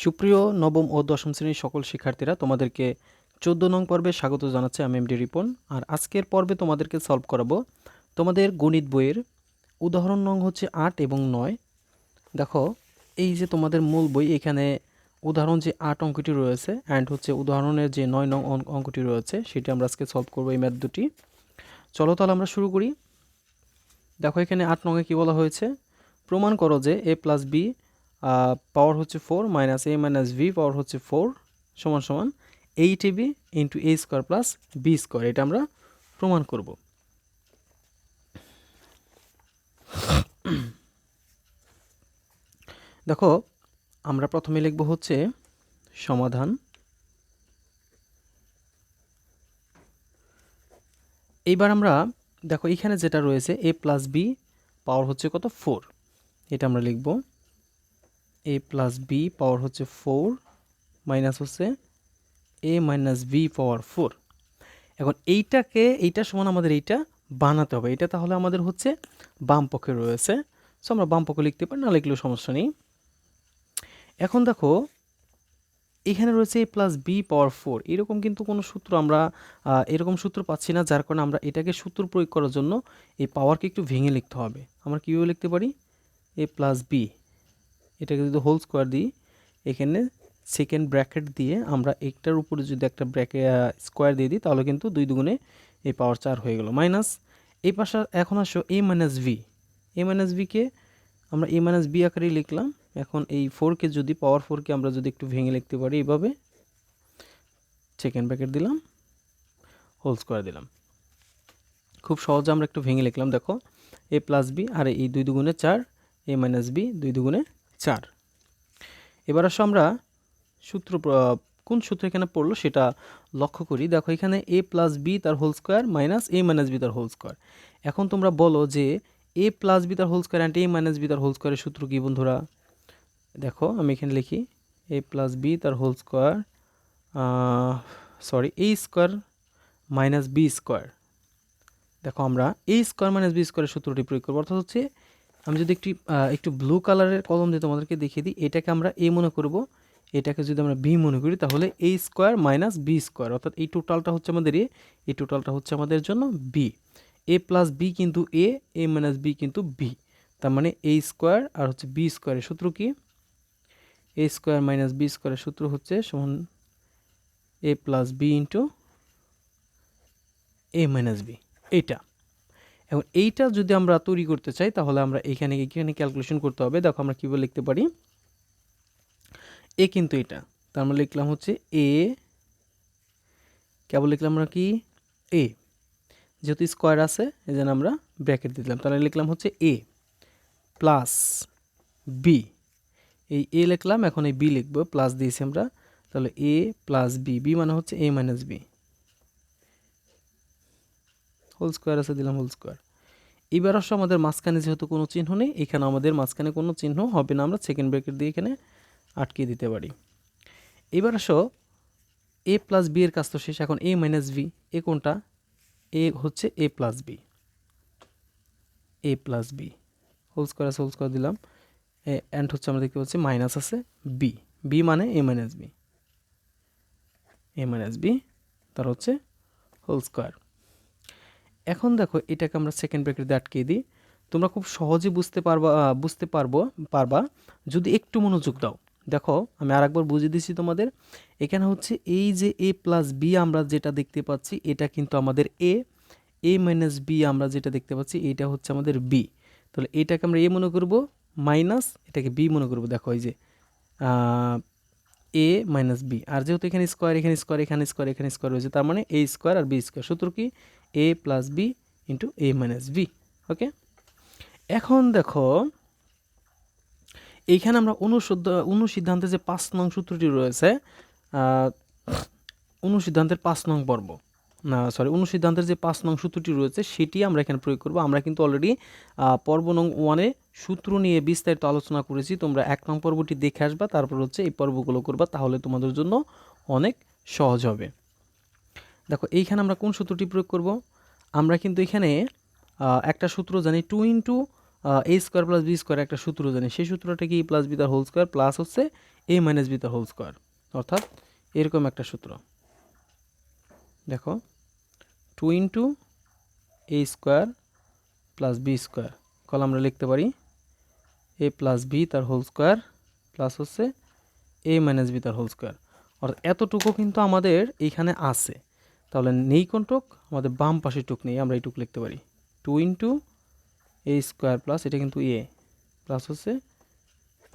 সুপ্রিয় নবম ও দশম শ্রেণীর সকল শিক্ষার্থীরা, তোমাদেরকে 14 নং পর্বে স্বাগত জানাচ্ছি। আমি এমডি রিপন। আর আজকের পর্বে তোমাদেরকে সলভ করাবো তোমাদের গণিত বইয়ের উদাহরণ নং হচ্ছে 8 এবং 9। দেখো, এই যে তোমাদের মূল বই, এখানে উদাহরণ যে 8 অঙ্কটি রয়েছে অ্যান্ড হচ্ছে উদাহরণের যে 9 নং অঙ্কটি রয়েছে সেটি আমরা আজকে সলভ করবো, এই ম্যাথ দুটি। চলো তাহলে আমরা শুরু করি। দেখো, এখানে 8 নঙে কী বলা হয়েছে, প্রমাণ করো যে a প্লাস বি পাওয়ার হচ্ছে 4 minus a minus b power হচ্ছে 4 সমান সমান 8ab into a square plus b square. এটা আমরা প্রমাণ করব। দেখো, আমরা প্রথমে লিখব হচ্ছে সমাধান। এইবার আমরা দেখো এখানে যেটা রয়েছে a প্লাস বি পাওয়ার হচ্ছে কত 4, এটা আমরা লিখব a প্লাস বি পাওয়ার হচ্ছে 4 মাইনাস হচ্ছে a মাইনাস বি পাওয়ার 4। এখন এইটা সমান আমাদের এইটা বানাতে হবে। এটা তাহলে আমাদের হচ্ছে বাম পক্ষে রয়েছে, সো আমরা বাম পক্ষে লিখতে পারি, না লিখলেও সমস্যা নেই। এখন দেখো, এখানে রয়েছে a প্লাস বি পাওয়ার 4। এরকম কিন্তু কোনো সূত্র আমরা এরকম সূত্র পাচ্ছি না, যার কারণে আমরা এটাকে সূত্র প্রয়োগ করার জন্য এই পাওয়ারকে একটু ভেঙে লিখতে হবে। আমরা কীভাবে লিখতে পারি, a প্লাস বি, এটাকে যদি হোল স্কোয়ার দিই, এখানে সেকেন্ড ব্র্যাকেট দিয়ে আমরা একটার উপরে যদি একটা স্কোয়ার দিয়ে দিই, তাহলে কিন্তু 2 দুগুণে এই পাওয়ার 4 হয়ে গেল। মাইনাস এই পাশে এখন আসো a minus V. a minus V K আমরা a মাইনাস বি আকারেই লিখলাম। এখন এই 4কে যদি পাওয়ার 4কে আমরা যদি একটু ভেঙে লিখতে পারি, এইভাবে সেকেন্ড ব্র্যাকেট দিলাম, হোল স্কোয়ার দিলাম। খুব সহজে আমরা একটু ভেঙে লিখলাম। দেখো, a প্লাস বি আর এই 2 দুগুণে 4, a মাইনাস বি 2 দুগুণে 4। এবার আসো আমরা কোন সূত্র এখানে পড়লো সেটা লক্ষ্য করি। দেখো, এখানে a প্লাস বি তার whole square minus a minus b তার হোল স্কোয়ার। এখন তোমরা বলো যে a প্লাস বি তার whole square and a minus b তার হোল স্কোয়ারের সূত্র কি বন্ধুরা? দেখো, আমি এখানে লিখি a প্লাস বি তার whole square a square minus b square. দেখো, আমরা a স্কোয়ার মাইনাস বি স্কোয়ারের সূত্রটি প্রয়োগ করবো। অর্থাৎ হচ্ছে, আমি যদি একটু ব্লু কালারের কলম দিয়ে তোমাদেরকে দেখিয়ে দিই, এটাকে আমরা a মনে করব, এটাকে যদি আমরা বি মনে করি, তাহলে a square minus b square, অর্থাৎ এই টোটালটা হচ্ছে আমাদের a, এই টোটালটা হচ্ছে আমাদের জন্য বি। a প্লাস বি কিন্তু a মাইনাস বি কিন্তু বি, তার মানে a স্কোয়ার আর হচ্ছে বি স্কোয়ারের সূত্র কি, a স্কোয়ার মাইনাস বি স্কোয়ারের সূত্র হচ্ছে সমান a plus b into a minus b. এইটা, এখন এইটা যদি আমরা তৈরি করতে চাই, তাহলে আমরা এখানে ক্যালকুলেশন করতে হবে। দেখো, আমরা কীভাবে লিখতে পারি, এ কিন্তু এটা, তার আমরা লিখলাম হচ্ছে এ, কেবল লিখলাম আমরা কি এ, যেহেতু স্কোয়ার আছে এই জন্য আমরা ব্র্যাকেট দিলাম, তাহলে লিখলাম হচ্ছে এ প্লাস বি। এই এ লিখলাম, এখন এই বি লিখবো, প্লাস দিয়েছি আমরা, তাহলে এ প্লাস বি, বি মানে হচ্ছে a minus B, whole square আছে দিলাম হোল স্কোয়ার। এবার আসো আমাদের মাঝখানে যেহেতু কোনো চিহ্ন নেই, এখানে আমাদের মাঝখানে কোনো চিহ্ন হবে না, আমরা সেকেন্ড ব্র্যাকেট দিয়ে এখানে আটকে দিতে পারি। এবার আসো, এ প্লাস বি এর কাজ তো শেষ, এখন এ মাইনাস বি, এ কোনটা, এ হচ্ছে এ প্লাস বি, এ প্লাস বি হোল স্কোয়ার আছে হোল স্কোয়ার দিলাম, অ্যান্ড হচ্ছে আমরা দেখতে পাচ্ছি মাইনাস আছে বি, বি মানে এ মাইনাস বি, এ মাইনাস বি তার হচ্ছে হোল স্কোয়ার। এখন দেখো, এটাকে আমরা সেকেন্ড ব্র্যাকেট দিয়ে আটকে দিই। তোমরা খুব সহজে বুঝতে পারবা যদি একটু মনোযোগ দাও। দেখো, আমি আরেকবার বুঝিয়ে দিচ্ছি তোমাদের। এখানে হচ্ছে এই যে এ প্লাস বি আমরা যেটা দেখতে পাচ্ছি, এটা কিন্তু আমাদের এ মাইনাস বি আমরা যেটা দেখতে পাচ্ছি, এটা হচ্ছে আমাদের বি। তাহলে এটাকে আমরা এ মনে করব, মাইনাস এটাকে বি মনে করব। দেখো, এই যে এ মাইনাস বি, আর যেহেতু এখানে স্কোয়ার এখানে স্কোয়ার এখানে স্কোয়ার এখানে স্কোয়ার রয়েছে, তার মানে এ স্কোয়ার আর বি স্কোয়ার, সূত্র কি এ প্লাস বি ইন্টু এ মাইনাস বি। ওকে, এখন দেখো, এইখানে আমরা অনুসিদ্ধান্তে যে 5 নং সূত্রটি রয়েছে, অনুসিদ্ধান্তের 5 নং পর্ব, অনুসিদ্ধান্তের যে 5 নং সূত্রটি রয়েছে সেটি আমরা এখানে প্রয়োগ করব। আমরা কিন্তু অলরেডি পর্ব নং 1-এ সূত্র নিয়ে বিস্তারিত আলোচনা করেছি। তোমরা 1 নং পর্বটি দেখে আসবা, তারপর হচ্ছে এই পর্বগুলো করবা, তাহলে তোমাদের জন্য অনেক সহজ হবে। দেখো, এইখানে আমরা কোন সূত্রটি প্রয়োগ করব, আমরা কিন্তু এখানে একটা সূত্র জানি, 2 into a square plus b square একটা সূত্র জানি। সেই সূত্রটা কি, প্লাস বি তার হোল স্কোয়ার প্লাস হচ্ছে এ মাইনাস বি তার হোল স্কোয়ার, অর্থাৎ এরকম একটা সূত্র। দেখো 2 into a square plus b square, কল আমরা লিখতে পারি এ প্লাস বি তার হোল স্কোয়ার প্লাস হচ্ছে এ মাইনাস বি তার হোল স্কোয়ার। অর্থাৎ এতটুকু কিন্তু আমাদের এইখানে আছে, তাহলে নেই কোনটুক, আমাদের বাম পাশের টুক নেই, আমরা এইটুক লিখতে পারি 2 ইন্টু এ স্কোয়ার প্লাস এটা কিন্তু এ প্লাস হচ্ছে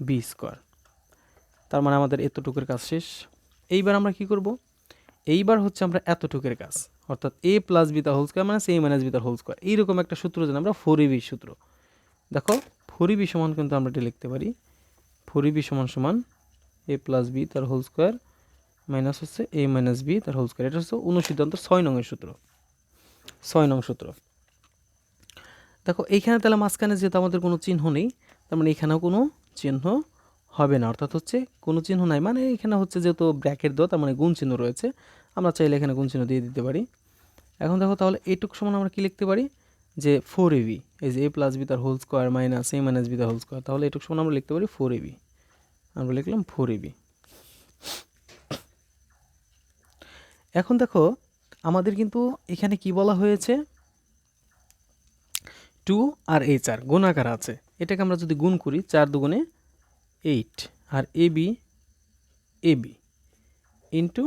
বি স্কোয়ার। তার মানে আমাদের এতটুকুর কাজ শেষ। এইবার আমরা কি করব, এইবার হচ্ছে আমরা এতটুকুর কাজ, অর্থাৎ এ প্লাস বি তার হোল স্কোয়ার মানে এ মাইনাস বি তার হোল স্কোয়ার, এইরকম একটা সূত্র যেন আমরা 4ab সূত্র। দেখো 4ab সমান কিন্তু আমরা এটা লিখতে পারি 4ab সমান সমান এ প্লাস বি তার হোল স্কোয়ার মাইনাস হচ্ছে এ মাইনাস বি তার হোল স্কোয়ার। এটা হচ্ছে অনুসিদ্ধান্ত 6 নংয়ের সূত্র, 6 নং সূত্র। দেখো এইখানে তাহলে মাঝখানে যেহেতু আমাদের কোনো চিহ্ন নেই, তার মানে এখানেও কোনো চিহ্ন হবে না, অর্থাৎ হচ্ছে কোনো চিহ্ন নাই, মানে এখানে হচ্ছে যেহেতু ব্র্যাকেট দেওয়া, তার মানে গুণ চিহ্ন রয়েছে, আমরা চাইলে এখানে গুণ চিহ্ন দিয়ে দিতে পারি। এখন দেখো তাহলে এইটুক সমান আমরা কি লিখতে পারি, যে 4ab, এই যে এ প্লাস বি তার হোল স্কোয়ার মাইনাস এ মাইনাস বি তার হোল স্কোয়ার, তাহলে এইটুক সমান আমরা লিখতে পারি 4ab, আমরা লিখলাম 4ab। এখন দেখো আমাদের কিন্তু এখানে কি বলা হয়েছে, 2 আর এ 4 গুণাকার আছে, এটাকে আমরা যদি গুণ করি 4 দুগুণে 8 আর AB into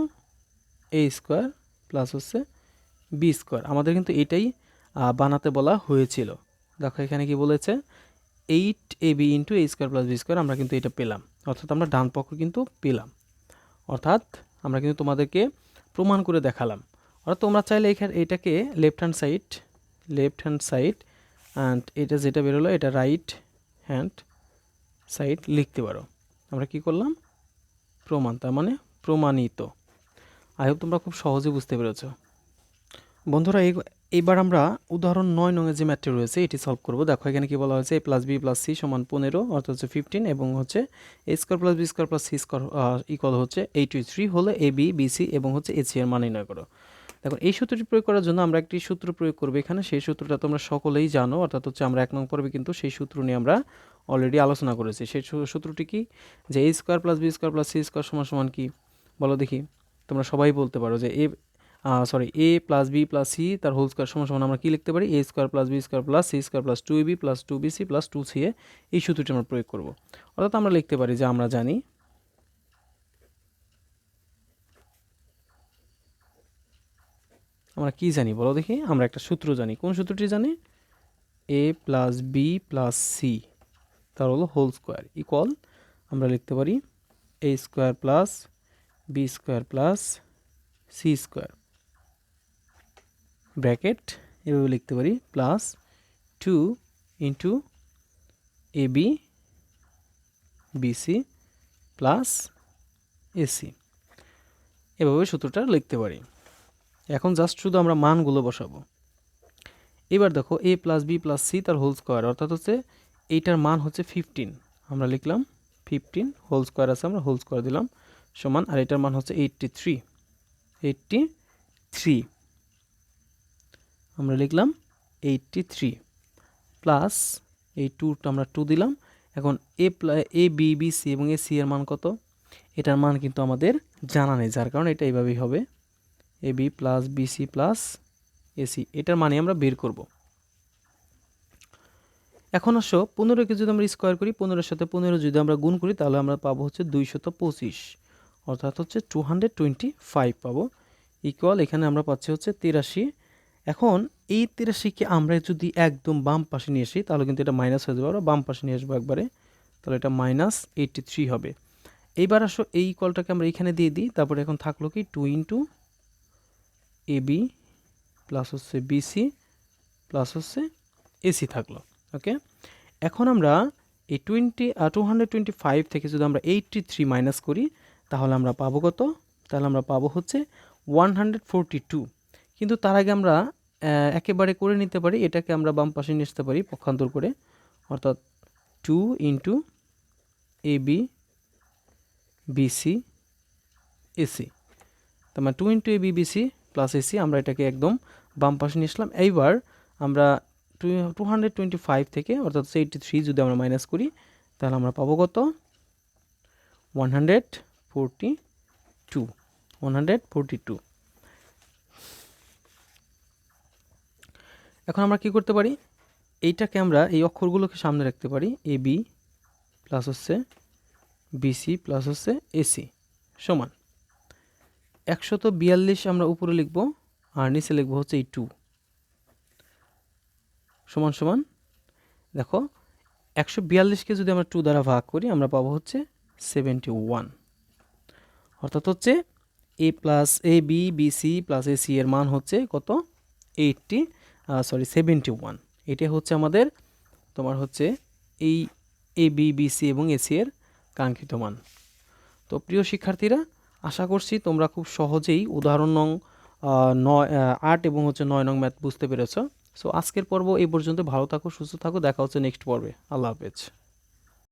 a square plus হচ্ছে বি স্কোয়ার, আমাদের কিন্তু এটাই বানাতে বলা হয়েছিল। দেখো এখানে কি বলেছে 8ab into a square plus b square, আমরা কিন্তু এটা পেলাম, অর্থাৎ আমরা ডান পক্ষ কিন্তু পেলাম, অর্থাৎ আমরা কিন্তু তোমাদেরকে প্রমাণ করে দেখালাম। অর্থাৎ তোমরা চাইলে এখানে এটাকে লেফট হ্যান্ড সাইড অ্যান্ড এটা যেটা বেরোলো এটা রাইট হ্যান্ড সাইড লিখতে পারো। আমরা কি করলাম, প্রমাণ, তার মানে প্রমাণিত। আই হোপ তোমরা খুব সহজে বুঝতে পেরেছ। বন্ধুরা এইবার আমরা উদাহরণ 9 নং যে ম্যাথটি রয়েছে এটি সলভ করব। দেখো এখানে কি বলা হয়েছে, a plus b plus c সমান 15, অর্থাৎ হচ্ছে 15, এবং হচ্ছে a square plus b square plus c square equal হচ্ছে 83 হলে এ বি বি সি এবং হচ্ছে এ সি এর মান নির্ণয় করো। দেখো এই সূত্রটি প্রয়োগ করার জন্য আমরা একটি সূত্র প্রয়োগ করব এখানে, সেই সূত্রটা তোমরা সকলেই জানো, অর্থাৎ হচ্ছে আমরা 1 নং পর্বে কিন্তু সেই সূত্র নিয়ে আমরা অলরেডি আলোচনা করেছি। সেই সূত্রটি কি, যে a square plus b square plus c square সমান সমান কি বলো দেখি, তোমরা সবাই বলতে পারো যে a plus b plus c তার হোল স্কোয়ার সমান সমান আমরা কি লিখতে পারি, a square plus b square plus c square plus 2ab plus 2bc plus 2ca, এই সূত্রটি আমরা প্রয়োগ করব। অর্থাৎ আমরা লিখতে পারি যে আমরা জানি আমরা কি জানি বলো দেখি, আমরা একটা সূত্র জানি, কোন সূত্রটি জানি, a plus b plus c তার হলো হোল স্কোয়ার ইকুয়াল আমরা লিখতে পারি a square plus b square plus c square bracket এভাবে লিখতে পারি plus 2 into a b bc plus ac, এভাবে সূত্রটা লিখতে পারি। এখন জাস্ট শুধু আমরা মানগুলো বসাবো। এবার দেখো এ প্লাস বি প্লাস সি তার হোল স্কোয়ার, অর্থাৎ হচ্ছে এইটার মান হচ্ছে 15, আমরা লিখলাম 15, হোল স্কোয়ার আছে আমরা হোল স্কোয়ার দিলাম সমান, আর এটার মান হচ্ছে 83, আমরা লিখলাম 83 প্লাস এই 2টা আমরা 2 দিলাম। এখন এ বি বি সি এবং এ সি এর মান কত, এটার মান কিন্তু আমাদের জানা নেই, যার কারণে এটা এইভাবেই হবে a b plus bc plus ac, এটার মানে আমরা বের করব। এখন আসো 15কে যদি আমরা স্কোয়ার করি, 15-এর সাথে 15 যদি আমরা গুণ করি তাহলে আমরা পাবো হচ্ছে 225, অর্থাৎ হচ্ছে 225 পাবো ইকুয়াল, এখানে আমরা পাচ্ছি হচ্ছে 83। এখন এই 83কে আমরা যদি একদম বাম পাশে নিয়ে আসি তাহলে কিন্তু এটা মাইনাস হয়ে যাবে, আমরা বাম পাশে নিয়ে আসবো একবারে, তাহলে এটা -83 হবে। এইবার আসো এই ইকুয়ালটাকে আমরা এখানে দিয়ে দিই, তারপরে এখন থাকলো কি 2 ইন্টু এ বি প্লাস হচ্ছে বিসি প্লাস হচ্ছে এসি থাকলো। ওকে, এখন আমরা এই 225 থেকে যদি আমরা 83 মাইনাস করি তাহলে আমরা পাবো কত, তাহলে আমরা পাবো হচ্ছে 142। কিন্তু তার আগে আমরা একেবারে করে নিতে পারি, এটাকে আমরা বাম পাশে নিয়ে আসতে পারি পক্ষান্তর করে, অর্থাৎ 2 into a b BC AC, তার মানে 2 into a b bc plus AC, আমরা এটাকে একদম বাম পাশে নিয়ে আসলাম। এইবার আমরা 225 থেকে অর্থাৎ 83 যদি আমরা মাইনাস করি তাহলে আমরা পাবো কত, 142 এখন আমরা কি করতে পারি, এইটাকে আমরা এই অক্ষরগুলোকে সামনে রাখতে পারি, এ বি প্লাস হচ্ছে বিসি প্লাস হচ্ছে এসি সমান 142 আমরা উপরে লিখব আর নিচে লিখব হচ্ছে এই 2 সমান সমান দেখো 142কে যদি আমরা 2 দ্বারা ভাগ করি আমরা পাবো হচ্ছে 71, অর্থাৎ হচ্ছে এ প্লাস এ বি বিসি প্লাস এসি এর মান হচ্ছে কত 71, এটা হচ্ছে আমাদের তোমার হচ্ছে এই এ বি বিসি এবং এসি এর কাঙ্ক্ষিত মান। তো প্রিয় শিক্ষার্থীরা, আশা করছি তোমরা খুব সহজেই উদাহরণ নং 8 এবং হচ্ছে 9 নং ম্যাথ বুঝতে পেরেছো। সো আজকের পর্ব এই পর্যন্ত। ভালো থাকো, সুস্থ থাকো, দেখা হচ্ছে নেক্সট পর্বে। আল্লাহ হাফেজ।